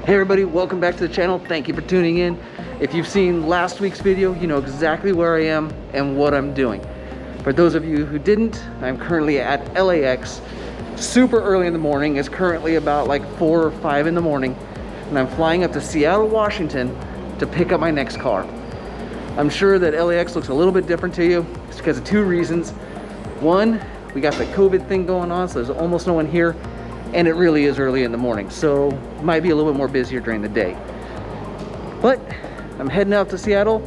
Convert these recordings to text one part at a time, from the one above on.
Hey everybody, welcome back to the channel. Thank you for tuning in. If you've seen last week's video, you know exactly where I am and what I'm doing. For those of you who didn't, I'm currently at LAX, super early in the morning. It's currently about like 4 or 5 in the morning, and I'm flying up to Seattle, Washington to pick up my next car. I'm sure that LAX looks a little bit different to you. It's because of two reasons. One, we got the COVID thing going on, so there's almost no one here. And it really is early in the morning, so it might be a little bit more busier during the day. But I'm heading out to Seattle,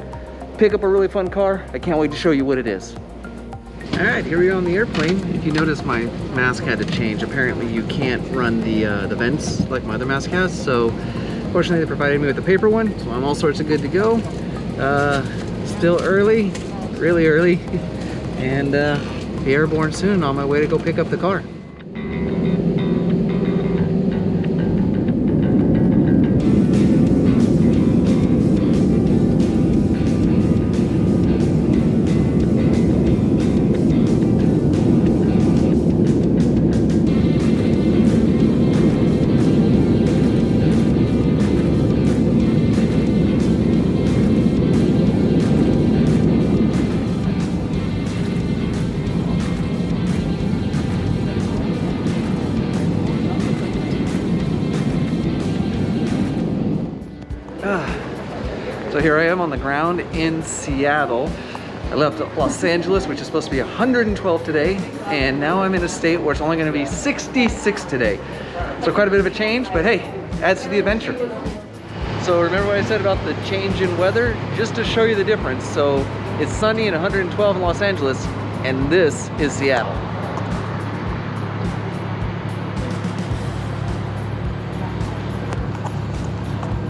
pick up a really fun car. I can't wait to show you what it is. All right, here we are on the airplane. If you notice, my mask had to change. Apparently you can't run the vents like my other mask has, so fortunately they provided me with a paper one, so I'm all sorts of good to go. Still early, really early, and be airborne soon on my way to go pick up the car. So here I am on the ground in Seattle. I left Los Angeles, which is supposed to be 112 today, and now I'm in a state where it's only going to be 66 today. So quite a bit of a change, but hey, adds to the adventure. So remember what I said about the change in weather? Just to show you the difference. So it's sunny and 112 in Los Angeles, and this is Seattle.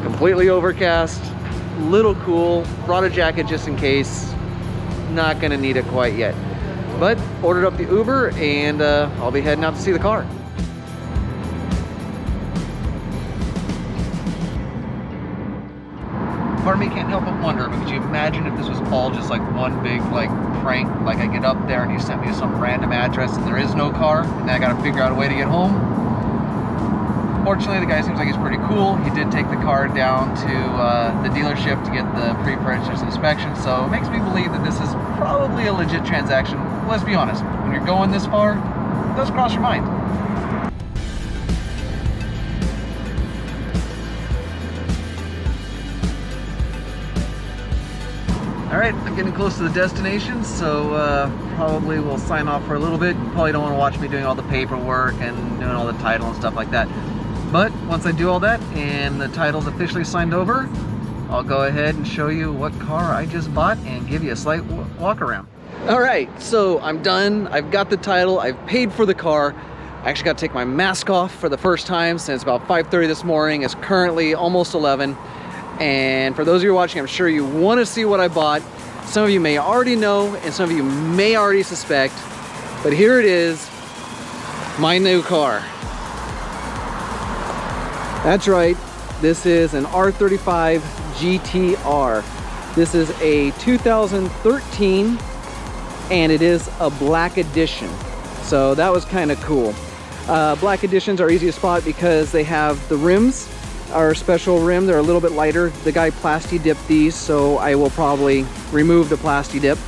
Completely overcast, little cool, brought a jacket just in case. Not gonna need it quite yet, but ordered up the Uber, and I'll be heading out to see the car. Part of me can't help but wonder, could you imagine if this was all just like one big like prank? Like I get up there and he sent me to some random address and there is no car, and then I gotta figure out a way to get home. Fortunately, the guy seems like he's pretty cool. He did take the car down to the dealership to get the pre-purchase inspection, so it makes me believe that this is probably a legit transaction. Let's be honest, when you're going this far, it does cross your mind. All right, I'm getting close to the destination, so probably we'll sign off for a little bit. You probably don't want to watch me doing all the paperwork and doing all the title and stuff like that. But once I do all that and the title's officially signed over, I'll go ahead and show you what car I just bought and give you a slight walk around. All right, so I'm done. I've got the title, I've paid for the car. I actually got to take my mask off for the first time since about 5:30 this morning. It's currently almost 11. And for those of you watching, I'm sure you want to see what I bought. Some of you may already know, and some of you may already suspect, but here it is, my new car. That's right, this is an R35 GTR. This is a 2013, and it is a black edition. So that was kind of cool. Black editions are easy to spot because they have the rims, our special rim. They're a little bit lighter. The guy plasti dipped these, so I will probably remove the plasti dip.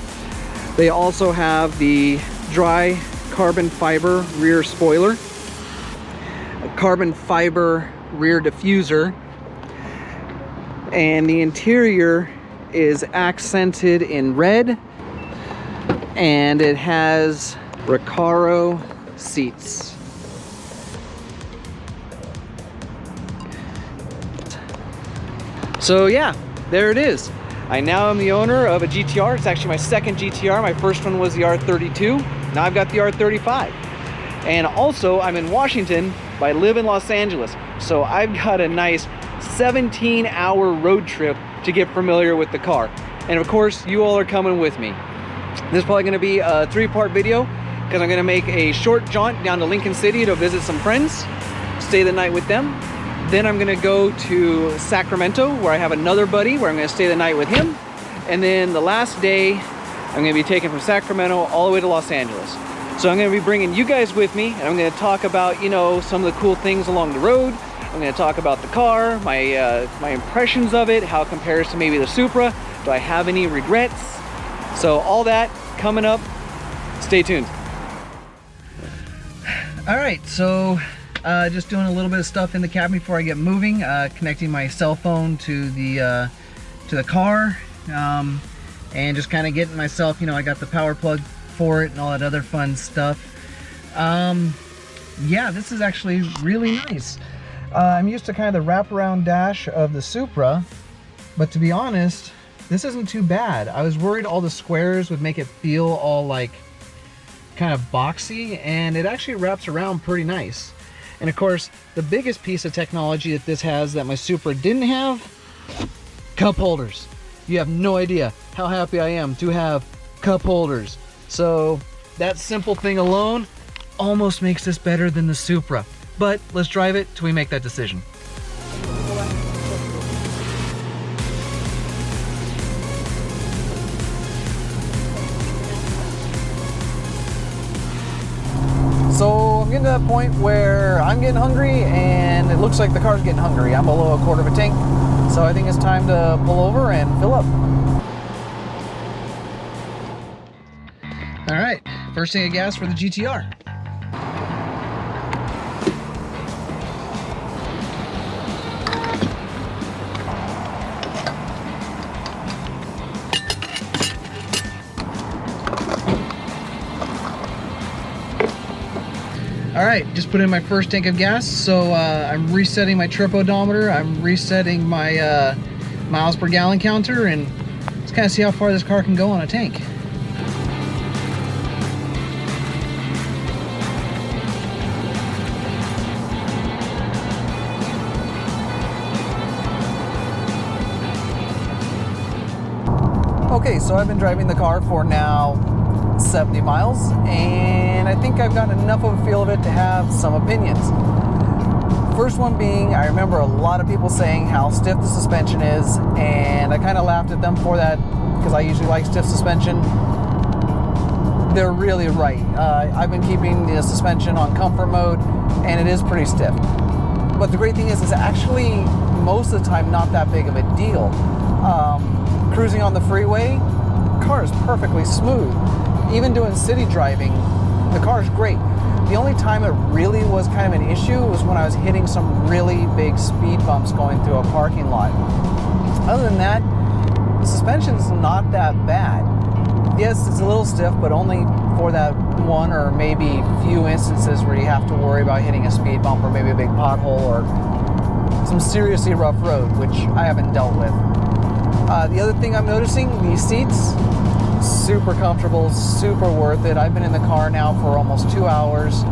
They also have the dry carbon fiber rear spoiler, a carbon fiber rear diffuser, and the interior is accented in red, and it has Recaro seats. So yeah, there it is. I now am the owner of a GTR. It's actually my second GTR. My first one was the R32. Now I've got the R35. And also I'm in Washington, but I live in Los Angeles. So I've got a nice 17-hour road trip to get familiar with the car. And of course, you all are coming with me. This is probably gonna be a 3-part video because I'm gonna make a short jaunt down to Lincoln City to visit some friends, stay the night with them. Then I'm gonna go to Sacramento where I have another buddy where I'm gonna stay the night with him. And then the last day, I'm gonna be taken from Sacramento all the way to Los Angeles. So I'm gonna be bringing you guys with me, and I'm gonna talk about, you know, some of the cool things along the road. I'm going to talk about the car, my impressions of it, how it compares to maybe the Supra. Do I have any regrets? So all that coming up. Stay tuned. All right, so just doing a little bit of stuff in the cabin before I get moving, connecting my cell phone to the car, and just kind of getting myself, you know, I got the power plug for it and all that other fun stuff. Yeah, this is actually really nice. I'm used to kind of the wraparound dash of the Supra, but to be honest, this isn't too bad. I was worried all the squares would make it feel all like kind of boxy, and it actually wraps around pretty nice. And of course, the biggest piece of technology that this has that my Supra didn't have, cup holders. You have no idea how happy I am to have cup holders. So that simple thing alone almost makes this better than the Supra. But let's drive it till we make that decision. So I'm getting to that point where I'm getting hungry and it looks like the car's getting hungry. I'm below a quarter of a tank, so I think it's time to pull over and fill up. All right, first tank of gas for the GTR. All right, just put in my first tank of gas. So I'm resetting my trip odometer. I'm resetting my miles per gallon counter, and let's kind of see how far this car can go on a tank. Okay, so I've been driving the car for now 70 miles, and I think I've gotten enough of a feel of it to have some opinions. First one being, I remember a lot of people saying how stiff the suspension is, and I kind of laughed at them for that because I usually like stiff suspension. They're really right. I've been keeping the suspension on comfort mode, and it is pretty stiff. But the great thing is it's actually most of the time not that big of a deal. Cruising on the freeway, the car is perfectly smooth. Even doing city driving, the car is great. The only time it really was kind of an issue was when I was hitting some really big speed bumps going through a parking lot. Other than that, the suspension's not that bad. Yes, it's a little stiff, but only for that one or maybe few instances where you have to worry about hitting a speed bump or maybe a big pothole or some seriously rough road, which I haven't dealt with. The other thing I'm noticing, these seats, super comfortable, super worth it. I've been in the car now for almost 2 hours,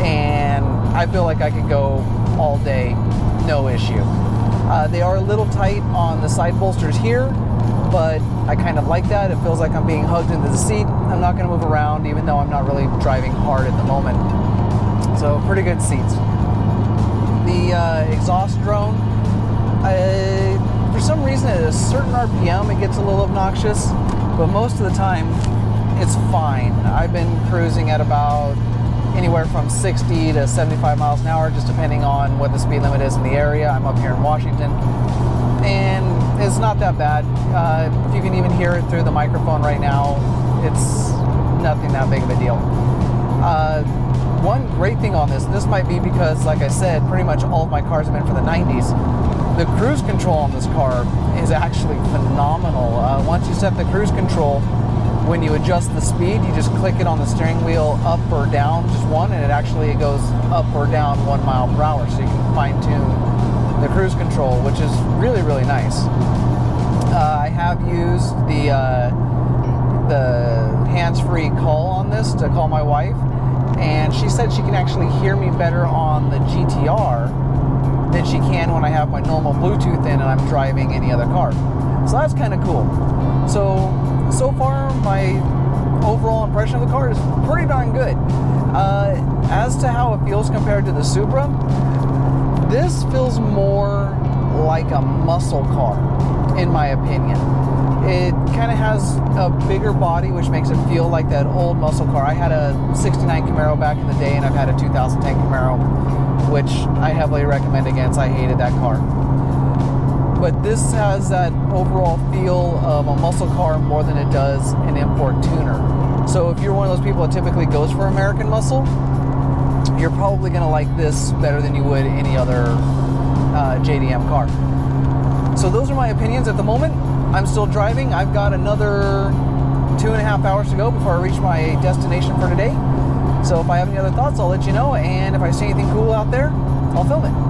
and I feel like I could go all day, no issue. They are a little tight on the side bolsters here, but I kind of like that. It feels like I'm being hugged into the seat. I'm not going to move around, even though I'm not really driving hard at the moment. So pretty good seats. The exhaust drone, for some reason at a certain RPM it gets a little obnoxious, but most of the time it's fine. I've been cruising at about anywhere from 60 to 75 miles an hour, just depending on what the speed limit is in the area. I'm up here in Washington, and it's not that bad. If you can even hear it through the microphone right now, it's nothing that big of a deal. One great thing on this might be because, like I said, pretty much all of my cars have been from the 90s. The cruise control on this car is actually phenomenal. Once you set the cruise control, when you adjust the speed, you just click it on the steering wheel up or down, just one, and it goes up or down 1 mile per hour. So you can fine tune the cruise control, which is really, really nice. I have used the hands-free call on this to call my wife, and she said she can actually hear me better on the GTR than she can when I have my normal Bluetooth in and I'm driving any other car. So that's kind of cool. So far, my overall impression of the car is pretty darn good. As to how it feels compared to the Supra, this feels more like a muscle car, in my opinion. It kind of has a bigger body, which makes it feel like that old muscle car. I had a 69 Camaro back in the day, and I've had a 2010 Camaro. which I heavily recommend against. I hated that car. But this has that overall feel of a muscle car more than it does an import tuner. So if you're one of those people that typically goes for American muscle, you're probably going to like this better than you would any other JDM car. So those are my opinions at the moment. I'm still driving. I've got another 2.5 hours to go before I reach my destination for today. So if I have any other thoughts, I'll let you know. And if I see anything cool out there, I'll film it.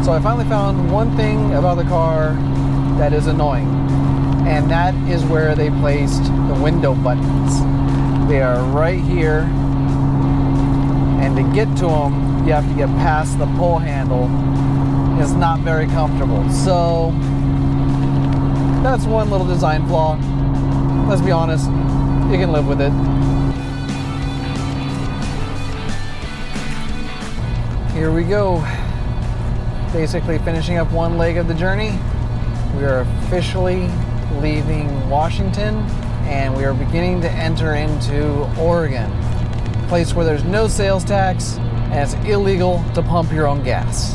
So I finally found one thing about the car that is annoying, and that is where they placed the window buttons. They are right here, and to get to them, you have to get past the pull handle. It's not very comfortable. So that's one little design flaw. Let's be honest, you can live with it. Here we go. Basically finishing up one leg of the journey. We are officially leaving Washington and we are beginning to enter into Oregon, a place where there's no sales tax and it's illegal to pump your own gas.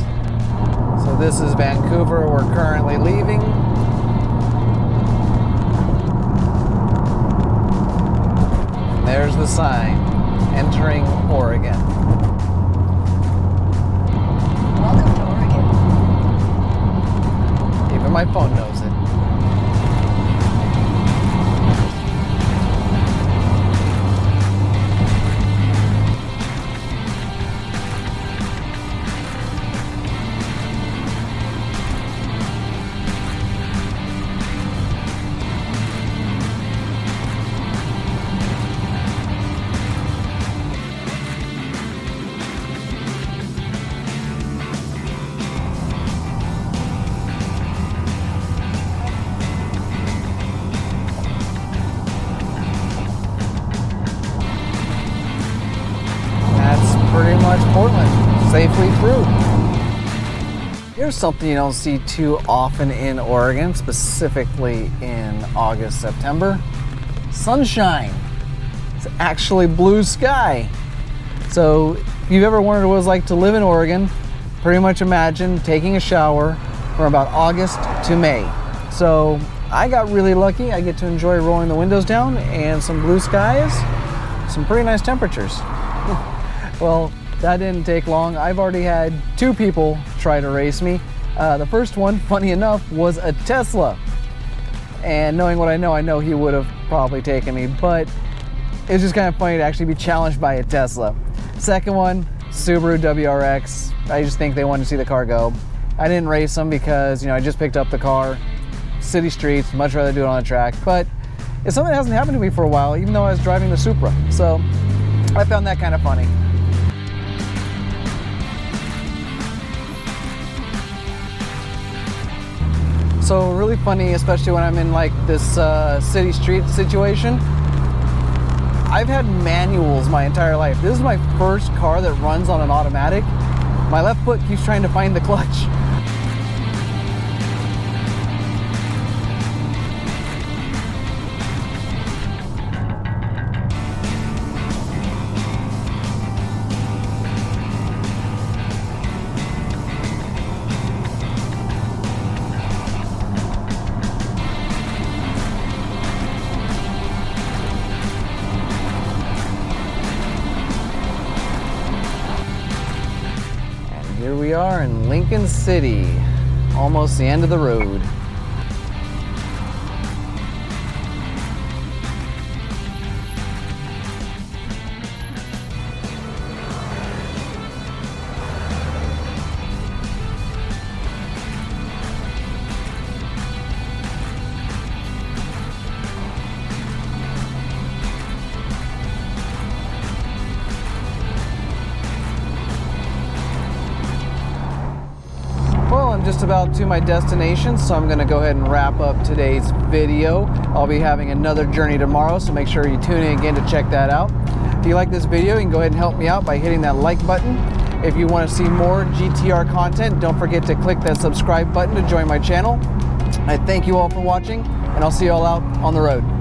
So this is Vancouver, we're currently leaving. There's the sign, entering Oregon. My phone knows it. Pretty much Portland, safely through. Here's something you don't see too often in Oregon, specifically in August, September. Sunshine. It's actually blue sky. So if you've ever wondered what it was like to live in Oregon, pretty much imagine taking a shower from about August to May. So I got really lucky. I get to enjoy rolling the windows down and some blue skies, some pretty nice temperatures. Well, that didn't take long. I've already had 2 people try to race me. The first one, funny enough, was a Tesla. And knowing what I know he would have probably taken me, but it's just kind of funny to actually be challenged by a Tesla. Second one, Subaru WRX. I just think they wanted to see the car go. I didn't race them because, I just picked up the car. City streets, much rather do it on a track. But it's something that hasn't happened to me for a while, even though I was driving the Supra. So I found that kind of funny. So really funny, especially when I'm in like this city street situation. I've had manuals my entire life. This is my first car that runs on an automatic. My left foot keeps trying to find the clutch. Here we are in Lincoln City, almost the end of the road. Just about to my destination, so I'm going to go ahead and wrap up today's video. I'll be having another journey tomorrow, so make sure you tune in again to check that out. If you like this video, you can go ahead and help me out by hitting that like button. If you want to see more GTR content, don't forget to click that subscribe button to join my channel. I thank you all for watching, and I'll see you all out on the road.